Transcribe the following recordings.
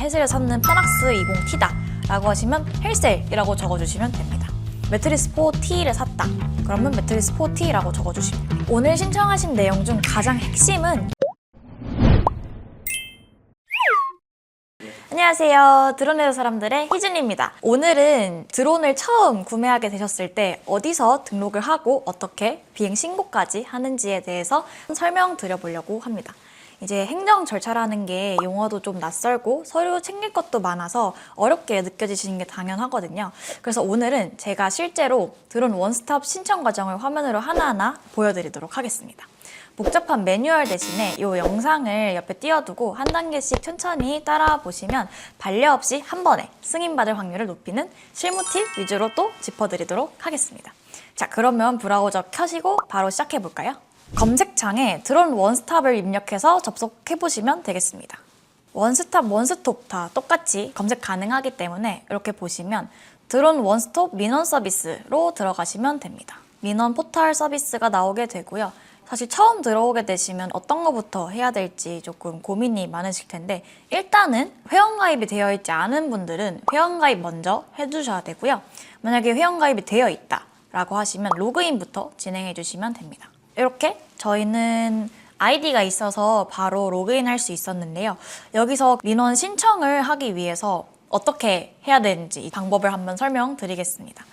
해스를 샀는 파낙스 20T다 라고 하시면 헬셀이라고 적어주시면 됩니다. 매트리스 4T를 샀다. 그러면 매트리스 4T라고 적어주시면 됩니다. 오늘 신청하신 내용 중 가장 핵심은 안녕하세요. 드론에서 사람들의 희준입니다. 오늘은 드론을 처음 구매하게 되셨을 때 어디서 등록을 하고 어떻게 비행 신고까지 하는지에 대해서 설명드려보려고 합니다. 이제 행정 절차라는 게 용어도 좀 낯설고 서류 챙길 것도 많아서 어렵게 느껴지시는 게 당연하거든요. 그래서 오늘은 제가 실제로 드론 원스톱 신청 과정을 화면으로 하나하나 보여드리도록 하겠습니다. 복잡한 매뉴얼 대신에 이 영상을 옆에 띄워두고 한 단계씩 천천히 따라 보시면 반려 없이 한 번에 승인받을 확률을 높이는 실무 팁 위주로 또 짚어드리도록 하겠습니다. 자, 그러면 브라우저 켜시고 바로 시작해볼까요? 검색창에 드론 원스톱을 입력해서 접속해보시면 되겠습니다. 원스톱, 원스톱 다 똑같이 검색 가능하기 때문에 이렇게 보시면 드론 원스톱 민원 서비스로 들어가시면 됩니다. 민원 포털 서비스가 나오게 되고요. 사실 처음 들어오게 되시면 어떤 것부터 해야 될지 조금 고민이 많으실 텐데 일단은 회원가입이 되어 있지 않은 분들은 회원가입 먼저 해주셔야 되고요. 만약에 회원가입이 되어 있다 라고 하시면 로그인부터 진행해 주시면 됩니다. 이렇게 저희는 아이디가 있어서 바로 로그인 할 수 있었는데요. 여기서 민원 신청을 하기 위해서 어떻게 해야 되는지 이 방법을 한번 설명드리겠습니다.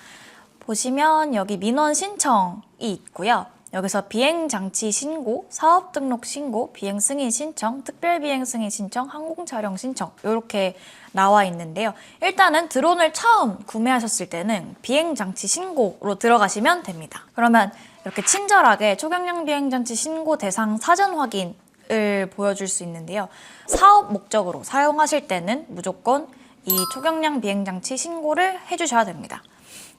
보시면 여기 민원 신청이 있고요. 여기서 비행장치 신고, 사업등록 신고, 비행승인 신청, 특별비행승인 신청, 항공촬영 신청 이렇게 나와 있는데요. 일단은 드론을 처음 구매하셨을 때는 비행장치 신고로 들어가시면 됩니다. 그러면 이렇게 친절하게 초경량 비행장치 신고 대상 사전 확인을 보여줄 수 있는데요. 사업 목적으로 사용하실 때는 무조건 이 초경량 비행장치 신고를 해주셔야 됩니다.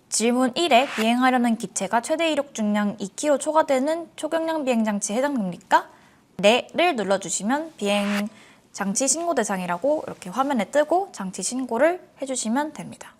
질문 1에 비행하려는 기체가 최대 이륙 중량 2kg 초과되는 초경량 비행장치에 해당됩니까? 네를 눌러주시면 비행장치 신고 대상이라고 이렇게 화면에 뜨고 장치 신고를 해주시면 됩니다.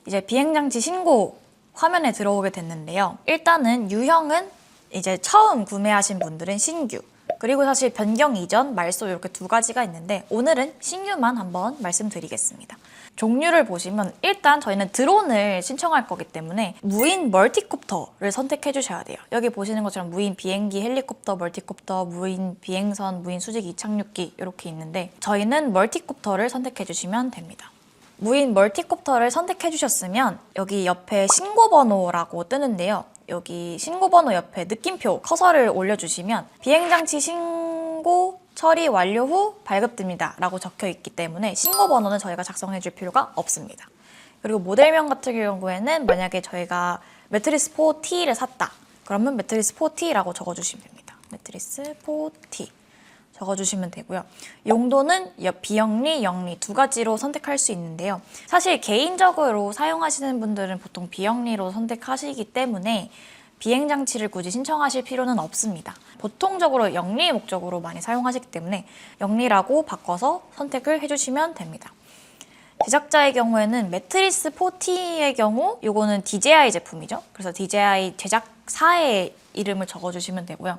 이제 비행장치 신고 화면에 들어오게 됐는데요. 일단은 유형은 이제 처음 구매하신 분들은 신규, 그리고 사실 변경 이전, 말소 이렇게 두 가지가 있는데 오늘은 신규만 한번 말씀드리겠습니다. 종류를 보시면 일단 저희는 드론을 신청할 거기 때문에 무인 멀티콥터를 선택해 주셔야 돼요. 여기 보시는 것처럼 무인 비행기, 헬리콥터, 멀티콥터, 무인 비행선, 무인 수직이, 이착륙기 이렇게 있는데 저희는 멀티콥터를 선택해 주시면 됩니다. 무인 멀티콥터를 선택해 주셨으면 여기 옆에 신고번호라고 뜨는데요. 여기 신고번호 옆에 느낌표 커서를 올려주시면 비행장치 신고 처리 완료 후 발급됩니다 라고 적혀 있기 때문에 신고번호는 저희가 작성해 줄 필요가 없습니다. 그리고 모델명 같은 경우에는 만약에 저희가 매트리스 4T를 샀다 그러면 매트리스 4T라고 적어주시면 됩니다. 매트리스 4T 적어주시면 되고요. 용도는 비영리, 영리 두 가지로 선택할 수 있는데요. 사실 개인적으로 사용하시는 분들은 보통 비영리로 선택하시기 때문에 비행장치를 굳이 신청하실 필요는 없습니다. 보통적으로 영리 목적으로 많이 사용하시기 때문에 영리라고 바꿔서 선택을 해주시면 됩니다. 제작자의 경우에는 매트리스 4T의 경우 이거는 DJI 제품이죠. 그래서 DJI 제작사의 이름을 적어주시면 되고요.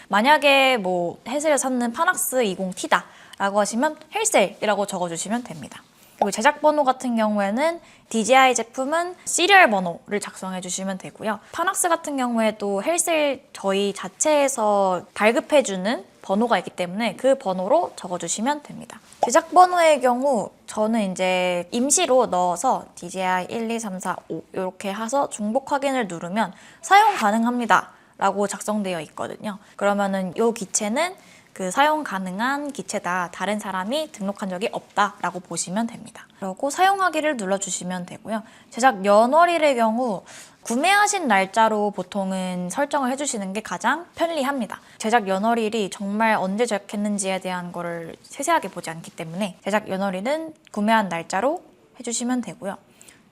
만약에 뭐 해스를 샀는 파낙스 20T다 라고 하시면 헬셀이라고 적어주시면 됩니다. 그리고 제작 번호 같은 경우에는 DJI 제품은 시리얼 번호를 작성해 주시면 되고요. 파낙스 같은 경우에도 헬셀 저희 자체에서 발급해주는 번호가 있기 때문에 그 번호로 적어주시면 됩니다. 제작 번호의 경우 저는 이제 임시로 넣어서 DJI 1, 2, 3, 4, 5 이렇게 해서 중복 확인을 누르면 사용 가능합니다 라고 작성되어 있거든요. 그러면은 이 기체는 그 사용 가능한 기체다. 다른 사람이 등록한 적이 없다라고 보시면 됩니다. 그리고 사용하기를 눌러주시면 되고요. 제작 연월일의 경우 구매하신 날짜로 보통은 설정을 해주시는 게 가장 편리합니다. 제작 연월일이 정말 언제 제작했는지에 대한 거를 세세하게 보지 않기 때문에 제작 연월일은 구매한 날짜로 해주시면 되고요.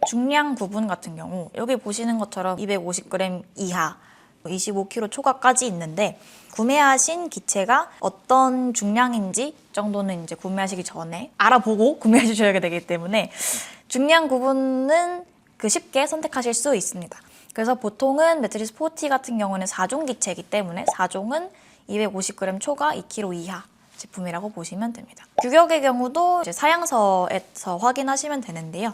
중량 구분 같은 경우 여기 보시는 것처럼 250g 이하 25kg 초과까지 있는데 구매하신 기체가 어떤 중량인지 정도는 이제 구매하시기 전에 알아보고 구매해 주셔야 되기 때문에 중량 구분은 쉽게 선택하실 수 있습니다. 그래서 보통은 매트리스 4T 같은 경우는 4종 기체이기 때문에 4종은 250g 초과 2kg 이하 제품이라고 보시면 됩니다. 규격의 경우도 이제 사양서에서 확인하시면 되는데요.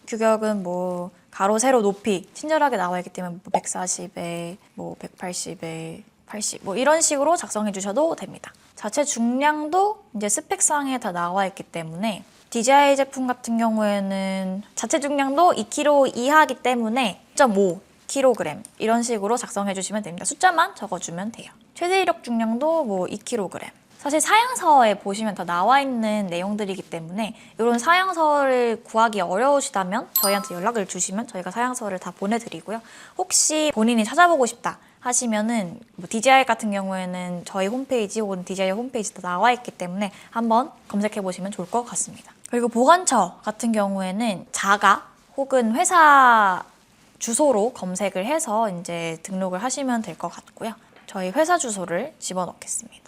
규격은 뭐 가로, 세로, 높이 친절하게 나와 있기 때문에 140에, 180에, 80 이런 식으로 작성해 주셔도 됩니다. 자체 중량도 이제 스펙상에 다 나와 있기 때문에 DJI 제품 같은 경우에는 자체 중량도 2kg 이하이기 때문에 1.5kg 이런 식으로 작성해 주시면 됩니다. 숫자만 적어주면 돼요. 최대 이력 중량도 2kg. 사실 사양서에 보시면 다 나와 있는 내용들이기 때문에 이런 사양서를 구하기 어려우시다면 저희한테 연락을 주시면 저희가 사양서를 다 보내드리고요. 혹시 본인이 찾아보고 싶다 하시면은 DJI 같은 경우에는 저희 홈페이지 혹은 DJI 홈페이지도 나와 있기 때문에 한번 검색해 보시면 좋을 것 같습니다. 그리고 보관처 같은 경우에는 자가 혹은 회사 주소로 검색을 해서 이제 등록을 하시면 될 것 같고요. 저희 회사 주소를 집어넣겠습니다.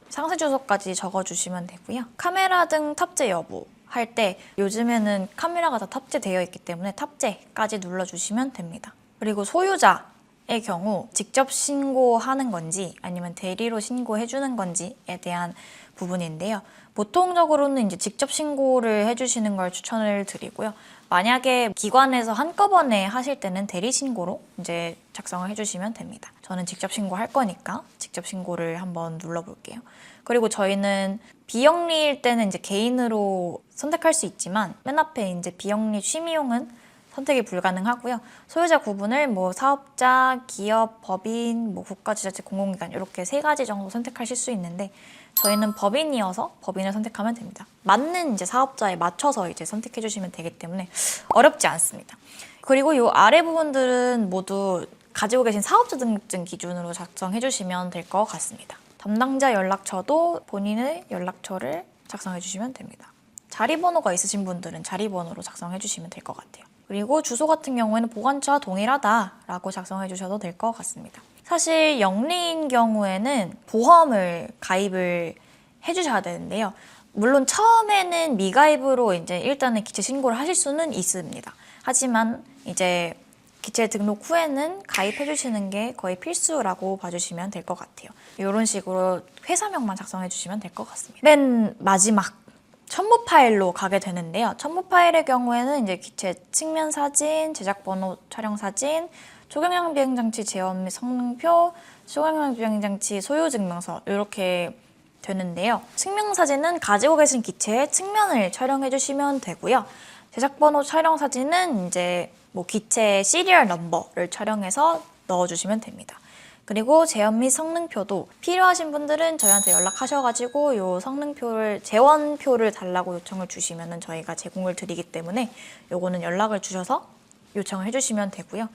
상세 주소까지 적어주시면 되고요. 카메라 등 탑재 여부 할 때 요즘에는 카메라가 다 탑재되어 있기 때문에 탑재까지 눌러주시면 됩니다. 그리고 소유자의 경우 직접 신고하는 건지 아니면 대리로 신고해주는 건지에 대한 부분인데요. 보통적으로는 이제 직접 신고를 해주시는 걸 추천을 드리고요. 만약에 기관에서 한꺼번에 하실 때는 대리 신고로 이제 작성을 해주시면 됩니다. 저는 직접 신고할 거니까 직접 신고를 한번 눌러볼게요. 그리고 저희는 비영리일 때는 이제 개인으로 선택할 수 있지만 맨 앞에 이제 비영리 취미용은 선택이 불가능하고요. 소유자 구분을 사업자, 기업, 법인, 국가지자체, 공공기관 이렇게 3가지 정도 선택하실 수 있는데 저희는 법인이어서 법인을 선택하면 됩니다. 맞는 이제 사업자에 맞춰서 이제 선택해 주시면 되기 때문에 어렵지 않습니다. 그리고 이 아래 부분들은 모두 가지고 계신 사업자 등록증 기준으로 작성해 주시면 될 것 같습니다. 담당자 연락처도 본인의 연락처를 작성해 주시면 됩니다. 자리번호가 있으신 분들은 자리번호로 작성해 주시면 될 것 같아요. 그리고 주소 같은 경우에는 보관처와 동일하다라고 작성해 주셔도 될 것 같습니다. 사실 영리인 경우에는 보험을 가입을 해주셔야 되는데요. 물론 처음에는 미가입으로 이제 일단은 기체 신고를 하실 수는 있습니다. 하지만 이제 기체 등록 후에는 가입해 주시는 게 거의 필수라고 봐주시면 될 것 같아요. 이런 식으로 회사명만 작성해 주시면 될 것 같습니다. 맨 마지막 첨부 파일로 가게 되는데요. 첨부 파일의 경우에는 이제 기체 측면 사진, 제작 번호 촬영 사진, 초경량 비행장치 제원 및 성능표, 초경량 비행장치 소유 증명서 이렇게 되는데요. 측면 사진은 가지고 계신 기체의 측면을 촬영해 주시면 되고요. 제작 번호 촬영 사진은 이제 기체 시리얼 넘버를 촬영해서 넣어주시면 됩니다. 그리고 제원 및 성능표도 필요하신 분들은 저희한테 연락하셔가지고 이 성능표를 제원표를 달라고 요청을 주시면 저희가 제공을 드리기 때문에 요거는 연락을 주셔서 요청을 해주시면 되고요.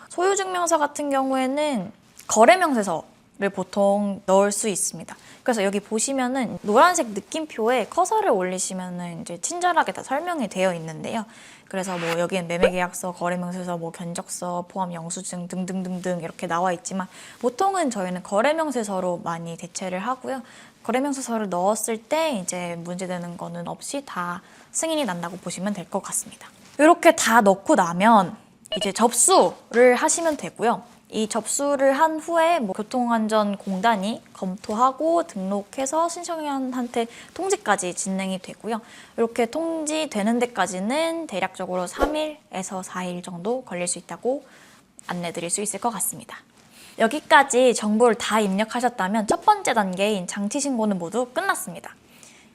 소유증명서 같은 경우에는 거래명세서를 보통 넣을 수 있습니다. 그래서 여기 보시면은 노란색 느낌표에 커서를 올리시면은 이제 친절하게 다 설명이 되어 있는데요. 그래서 여기엔 매매계약서, 거래명세서, 견적서, 포함 영수증 등등등등 이렇게 나와 있지만 보통은 저희는 거래명세서로 많이 대체를 하고요. 거래명세서를 넣었을 때 이제 문제되는 거는 없이 다 승인이 난다고 보시면 될 것 같습니다. 이렇게 다 넣고 나면 이제 접수를 하시면 되고요. 이 접수를 한 후에 교통안전공단이 검토하고 등록해서 신청인한테 통지까지 진행이 되고요. 이렇게 통지되는 데까지는 대략적으로 3일에서 4일 정도 걸릴 수 있다고 안내드릴 수 있을 것 같습니다. 여기까지 정보를 다 입력하셨다면 첫 번째 단계인 장치 신고는 모두 끝났습니다.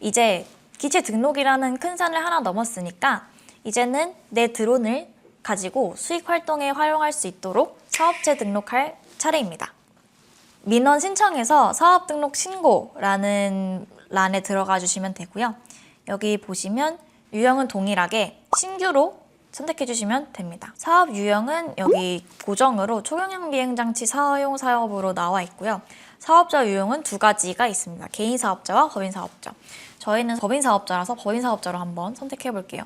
이제 기체 등록이라는 큰 산을 하나 넘었으니까 이제는 내 드론을 가지고 수익 활동에 활용할 수 있도록 사업체 등록할 차례입니다. 민원 신청에서 사업 등록 신고라는 란에 들어가 주시면 되고요. 여기 보시면 유형은 동일하게 신규로 선택해 주시면 됩니다. 사업 유형은 여기 고정으로 초경량 비행장치 사용 사업으로 나와 있고요. 사업자 유형은 2가지가 있습니다. 개인 사업자와 법인 사업자. 저희는 법인 사업자라서 법인 사업자로 한번 선택해 볼게요.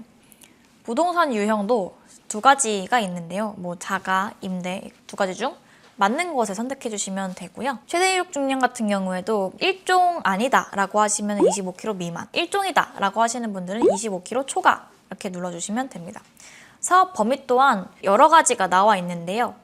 부동산 유형도 2가지가 있는데요. 자가, 임대 2가지 중 맞는 곳에 선택해 주시면 되고요. 최대 이륙 중량 같은 경우에도 1종 아니다 라고 하시면 25kg 미만, 1종이다 라고 하시는 분들은 25kg 초과 이렇게 눌러주시면 됩니다. 사업 범위 또한 여러 가지가 나와 있는데요.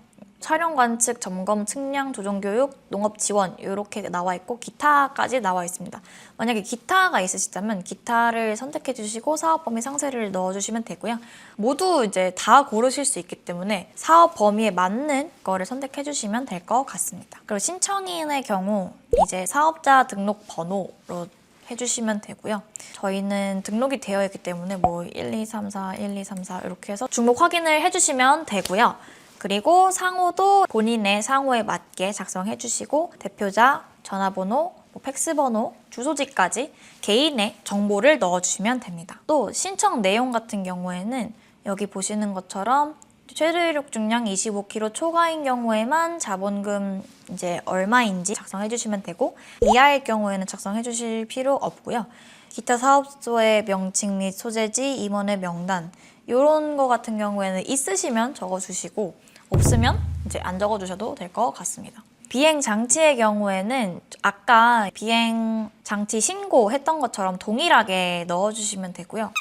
촬영 관측, 점검, 측량, 조정 교육, 농업 지원 이렇게 나와 있고 기타까지 나와 있습니다. 만약에 기타가 있으시다면 기타를 선택해 주시고 사업 범위 상세를 넣어 주시면 되고요. 모두 이제 다 고르실 수 있기 때문에 사업 범위에 맞는 거를 선택해 주시면 될 것 같습니다. 그리고 신청인의 경우 이제 사업자 등록 번호로 해주시면 되고요. 저희는 등록이 되어 있기 때문에 뭐 1, 2, 3, 4, 1, 2, 3, 4 이렇게 해서 중복 확인을 해주시면 되고요. 그리고 상호도 본인의 상호에 맞게 작성해 주시고 대표자, 전화번호, 팩스번호, 주소지까지 개인의 정보를 넣어주시면 됩니다. 또 신청 내용 같은 경우에는 여기 보시는 것처럼 최대 이력 중량 25kg 초과인 경우에만 자본금 이제 얼마인지 작성해 주시면 되고 이하일 경우에는 작성해 주실 필요 없고요. 기타 사업소의 명칭 및 소재지, 임원의 명단 이런 거 같은 경우에는 있으시면 적어주시고 없으면 이제 안 적어주셔도 될 것 같습니다. 비행 장치의 경우에는 아까 비행 장치 신고했던 것처럼 동일하게 넣어주시면 되고요.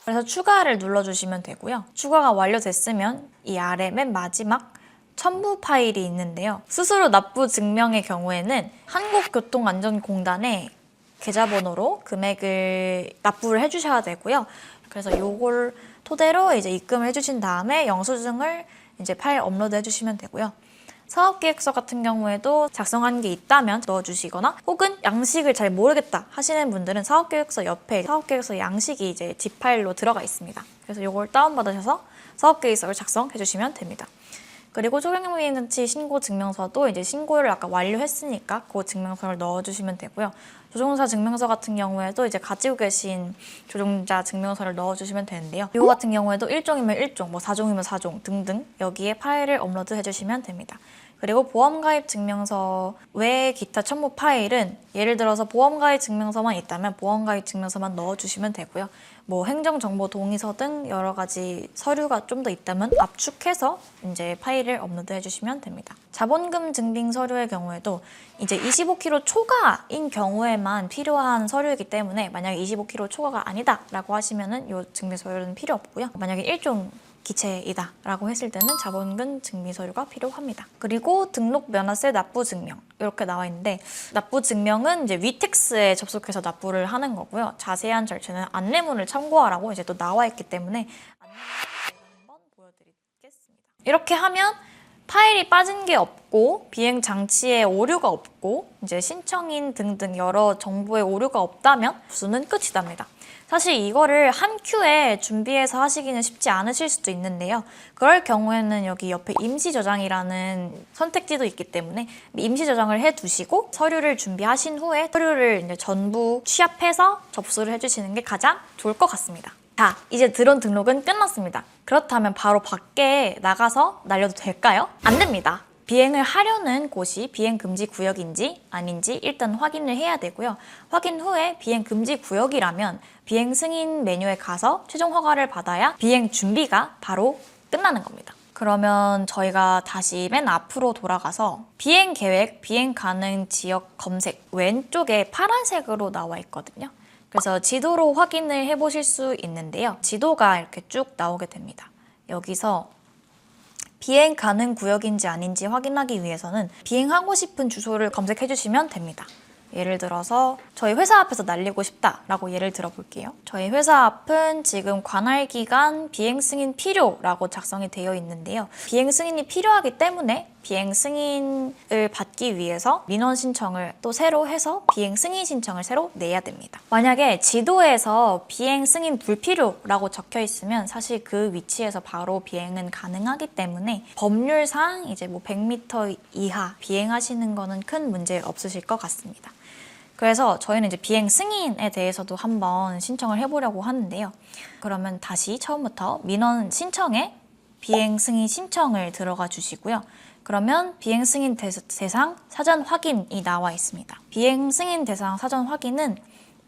그래서 추가를 눌러주시면 되고요. 추가가 완료됐으면 이 아래 맨 마지막 첨부 파일이 있는데요. 수수료 납부 증명의 경우에는 한국교통안전공단에 계좌번호로 금액을 납부를 해주셔야 되고요. 그래서 요걸 토대로 이제 입금을 해주신 다음에 영수증을 이제 파일 업로드 해주시면 되고요. 사업계획서 같은 경우에도 작성한 게 있다면 넣어주시거나 혹은 양식을 잘 모르겠다 하시는 분들은 사업계획서 옆에 사업계획서 양식이 이제 zip 파일로 들어가 있습니다. 그래서 이걸 다운받으셔서 사업계획서를 작성해 주시면 됩니다. 그리고 초경영비행장치 신고 증명서도 이제 신고를 아까 완료했으니까 그 증명서를 넣어주시면 되고요. 조종사 증명서 같은 경우에도 이제 가지고 계신 조종자 증명서를 넣어주시면 되는데요. 이거 같은 경우에도 1종이면 1종, 뭐 4종이면 4종 등등 여기에 파일을 업로드 해주시면 됩니다. 그리고 보험가입 증명서 외 기타 첨부 파일은 예를 들어서 보험가입 증명서만 있다면 보험가입 증명서만 넣어주시면 되고요. 뭐 행정정보 동의서 등 여러 가지 서류가 좀 더 있다면 압축해서 이제 파일을 업로드 해주시면 됩니다. 자본금 증빙 서류의 경우에도 이제 25kg 초과인 경우에만 필요한 서류이기 때문에 만약에 25kg 초과가 아니다라고 하시면은 이 증빙 서류는 필요 없고요. 만약에 1종 기체이다 라고 했을 때는 자본금 증빙 서류가 필요합니다. 그리고 등록 면허세 납부 증명 이렇게 나와 있는데 납부 증명은 이제 위텍스에 접속해서 납부를 하는 거고요. 자세한 절차는 안내문을 참고하라고 이제 또 나와 있기 때문에 안내문을 한번 보여드리겠습니다. 이렇게 하면 파일이 빠진 게 없고 비행 장치에 오류가 없고 이제 신청인 등등 여러 정보에 오류가 없다면 접수는 끝이 납니다. 사실 이거를 한 큐에 준비해서 하시기는 쉽지 않으실 수도 있는데요. 그럴 경우에는 여기 옆에 임시 저장이라는 선택지도 있기 때문에 임시 저장을 해두시고 서류를 준비하신 후에 서류를 이제 전부 취합해서 접수를 해주시는 게 가장 좋을 것 같습니다. 자, 이제 드론 등록은 끝났습니다. 그렇다면 바로 밖에 나가서 날려도 될까요? 안 됩니다. 비행을 하려는 곳이 비행 금지 구역인지 아닌지 일단 확인을 해야 되고요. 확인 후에 비행 금지 구역이라면 비행 승인 메뉴에 가서 최종 허가를 받아야 비행 준비가 바로 끝나는 겁니다. 그러면 저희가 다시 맨 앞으로 돌아가서 비행 계획, 비행 가능 지역 검색 왼쪽에 파란색으로 나와 있거든요. 그래서 지도로 확인을 해보실 수 있는데요. 지도가 이렇게 쭉 나오게 됩니다. 여기서 비행 가능 구역인지 아닌지 확인하기 위해서는 비행하고 싶은 주소를 검색해 주시면 됩니다. 예를 들어서 저희 회사 앞에서 날리고 싶다라고 예를 들어 볼게요. 저희 회사 앞은 지금 관할 기간 비행 승인 필요라고 작성이 되어 있는데요. 비행 승인이 필요하기 때문에 비행 승인을 받기 위해서 민원 신청을 또 새로 해서 비행 승인 신청을 새로 내야 됩니다. 만약에 지도에서 비행 승인 불필요라고 적혀 있으면 사실 그 위치에서 바로 비행은 가능하기 때문에 법률상 이제 뭐 100m 이하 비행하시는 거는 큰 문제 없으실 것 같습니다. 그래서 저희는 이제 비행 승인에 대해서도 한번 신청을 해보려고 하는데요. 그러면 다시 처음부터 민원 신청에 비행 승인 신청을 들어가 주시고요. 그러면 비행 승인 대상 사전 확인이 나와 있습니다. 비행 승인 대상 사전 확인은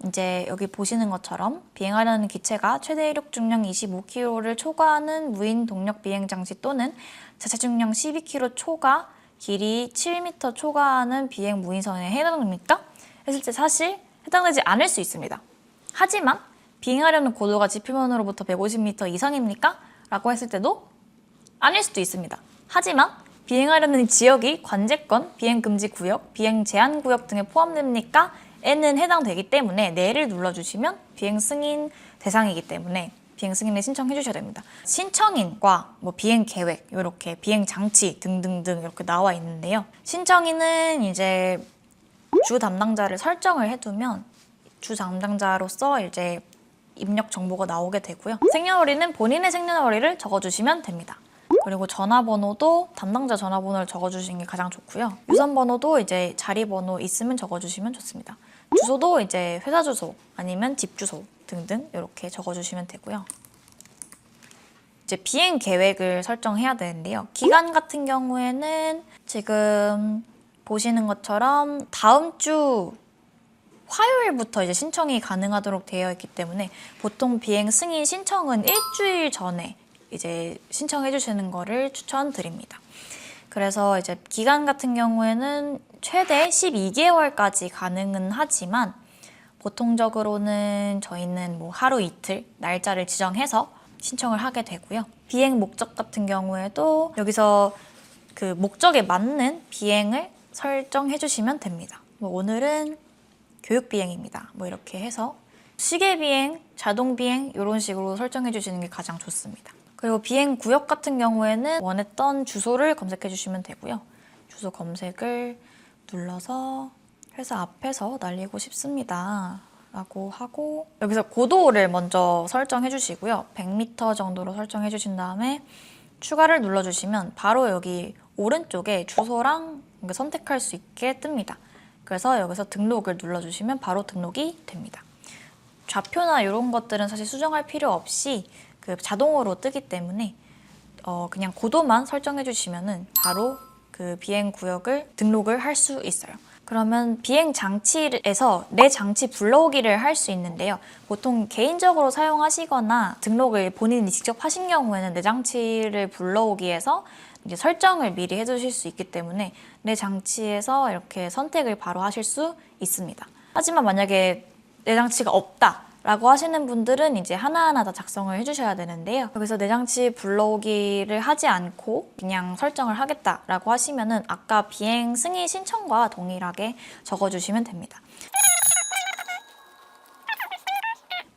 이제 여기 보시는 것처럼 비행하려는 기체가 최대 이륙 중량 25kg를 초과하는 무인 동력 비행 장치 또는 자체 중량 12kg 초과, 길이 7m 초과하는 비행 무인선에 해당됩니까? 했을 때 사실 해당되지 않을 수 있습니다. 하지만 비행하려는 고도가 지표면으로부터 150m 이상입니까? 라고 했을 때도 아닐 수도 있습니다. 하지만 비행하려는 지역이 관제권, 비행금지 구역, 비행 제한 구역 등에 포함됩니까? 에는 해당되기 때문에 네를 눌러주시면 비행 승인 대상이기 때문에 비행 승인을 신청해 주셔야 됩니다. 신청인과 뭐 비행 계획, 이렇게 비행 장치 등등등 이렇게 나와 있는데요. 신청인은 이제 주 담당자를 설정을 해두면 주 담당자로서 이제 입력 정보가 나오게 되고요. 생년월일은 본인의 생년월일을 적어주시면 됩니다. 그리고 전화번호도 담당자 전화번호를 적어주시는 게 가장 좋고요. 유선번호도 이제 자리번호 있으면 적어주시면 좋습니다. 주소도 이제 회사 주소 아니면 집 주소 등등 이렇게 적어주시면 되고요. 이제 비행 계획을 설정해야 되는데요. 기간 같은 경우에는 지금 보시는 것처럼 다음 주 화요일부터 이제 신청이 가능하도록 되어 있기 때문에 보통 비행 승인 신청은 일주일 전에 이제 신청해 주시는 거를 추천드립니다. 그래서 이제 기간 같은 경우에는 최대 12개월까지 가능은 하지만 보통적으로는 저희는 뭐 하루 이틀 날짜를 지정해서 신청을 하게 되고요. 비행 목적 같은 경우에도 여기서 그 목적에 맞는 비행을 설정해 주시면 됩니다. 뭐 오늘은 교육 비행입니다. 뭐 이렇게 해서 시계 비행, 자동 비행 이런 식으로 설정해 주시는 게 가장 좋습니다. 그리고 비행 구역 같은 경우에는 원했던 주소를 검색해 주시면 되고요. 주소 검색을 눌러서 회사 앞에서 날리고 싶습니다 라고 하고 여기서 고도를 먼저 설정해 주시고요. 100m 정도로 설정해 주신 다음에 추가를 눌러주시면 바로 여기 오른쪽에 주소랑 선택할 수 있게 뜹니다. 그래서 여기서 등록을 눌러주시면 바로 등록이 됩니다. 좌표나 이런 것들은 사실 수정할 필요 없이 그 자동으로 뜨기 때문에 그냥 고도만 설정해 주시면은 바로 그 비행 구역을 등록을 할 수 있어요. 그러면 비행 장치에서 내 장치 불러오기를 할 수 있는데요. 보통 개인적으로 사용하시거나 등록을 본인이 직접 하신 경우에는 내 장치를 불러오기에서 이제 설정을 미리 해두실 수 있기 때문에 내 장치에서 이렇게 선택을 바로 하실 수 있습니다. 하지만 만약에 내 장치가 없다라고 하시는 분들은 이제 하나하나 다 작성을 해주셔야 되는데요. 여기서 내 장치 불러오기를 하지 않고 그냥 설정을 하겠다라고 하시면은 아까 비행 승인 신청과 동일하게 적어주시면 됩니다.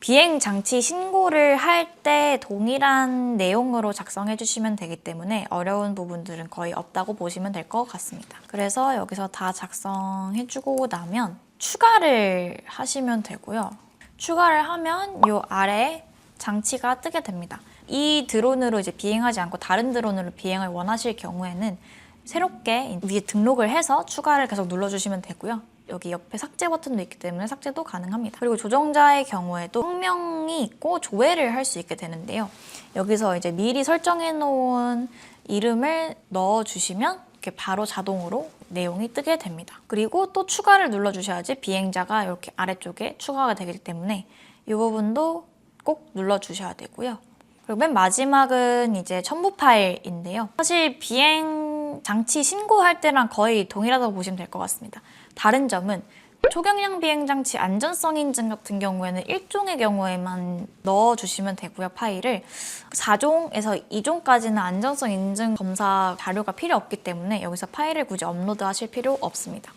비행 장치 신고를 할 때 동일한 내용으로 작성해 주시면 되기 때문에 어려운 부분들은 거의 없다고 보시면 될 것 같습니다. 그래서 여기서 다 작성해 주고 나면 추가를 하시면 되고요. 추가를 하면 이 아래에 장치가 뜨게 됩니다. 이 드론으로 이제 비행하지 않고 다른 드론으로 비행을 원하실 경우에는 새롭게 위에 등록을 해서 추가를 계속 눌러주시면 되고요. 여기 옆에 삭제 버튼도 있기 때문에 삭제도 가능합니다. 그리고 조정자의 경우에도 성명이 있고 조회를 할 수 있게 되는데요. 여기서 이제 미리 설정해 놓은 이름을 넣어주시면 이렇게 바로 자동으로 내용이 뜨게 됩니다. 그리고 또 추가를 눌러주셔야지 비행자가 이렇게 아래쪽에 추가가 되기 때문에 이 부분도 꼭 눌러주셔야 되고요. 그리고 맨 마지막은 이제 첨부 파일인데요. 사실 비행 장치 신고할 때랑 거의 동일하다고 보시면 될 것 같습니다. 다른 점은 초경량 비행장치 안전성 인증 같은 경우에는 1종의 경우에만 넣어주시면 되고요. 파일을 4종에서 2종까지는 안전성 인증 검사 자료가 필요 없기 때문에 여기서 파일을 굳이 업로드 하실 필요 없습니다.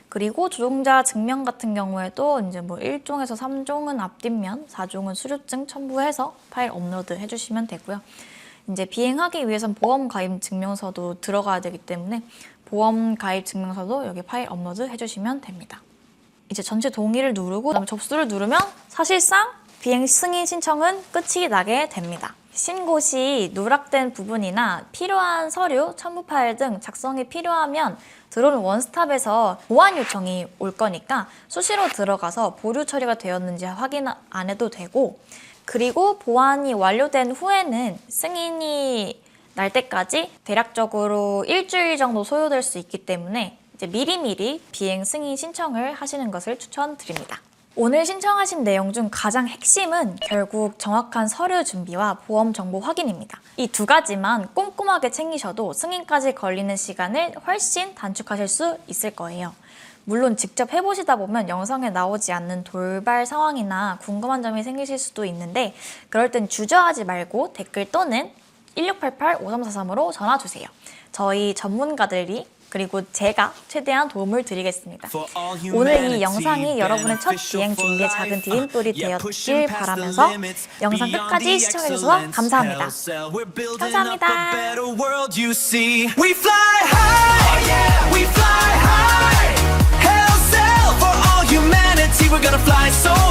그리고 조종자 증명 같은 경우에도 이제 뭐 1종에서 3종은 앞뒷면, 4종은 수료증 첨부해서 파일 업로드 해주시면 되고요. 이제 비행하기 위해선 보험 가입 증명서도 들어가야 되기 때문에 보험 가입 증명서도 여기 파일 업로드 해주시면 됩니다. 이제 전체 동의를 누르고 그다음에 접수를 누르면 사실상 비행 승인 신청은 끝이 나게 됩니다. 신고 시 누락된 부분이나 필요한 서류, 첨부 파일 등 작성이 필요하면 드론 원스톱에서 보완 요청이 올 거니까 수시로 들어가서 보류 처리가 되었는지 확인 안 해도 되고 그리고 보완이 완료된 후에는 승인이 날 때까지 대략적으로 일주일 정도 소요될 수 있기 때문에 이제 미리미리 비행 승인 신청을 하시는 것을 추천드립니다. 오늘 신청하신 내용 중 가장 핵심은 결국 정확한 서류 준비와 보험 정보 확인입니다. 이 두 가지만 꼼꼼하게 챙기셔도 승인까지 걸리는 시간을 훨씬 단축하실 수 있을 거예요. 물론 직접 해보시다 보면 영상에 나오지 않는 돌발 상황이나 궁금한 점이 생기실 수도 있는데 그럴 땐 주저하지 말고 댓글 또는 1688-5343으로 전화주세요. 저희 전문가들이 그리고 제가 최대한 도움을 드리겠습니다. 오늘 이 영상이 여러분의 첫 비행 준비에 작은 디딤돌이 되었길 바라면서 영상 끝까지 시청해주셔서 감사합니다. 감사합니다. We're gonna fly so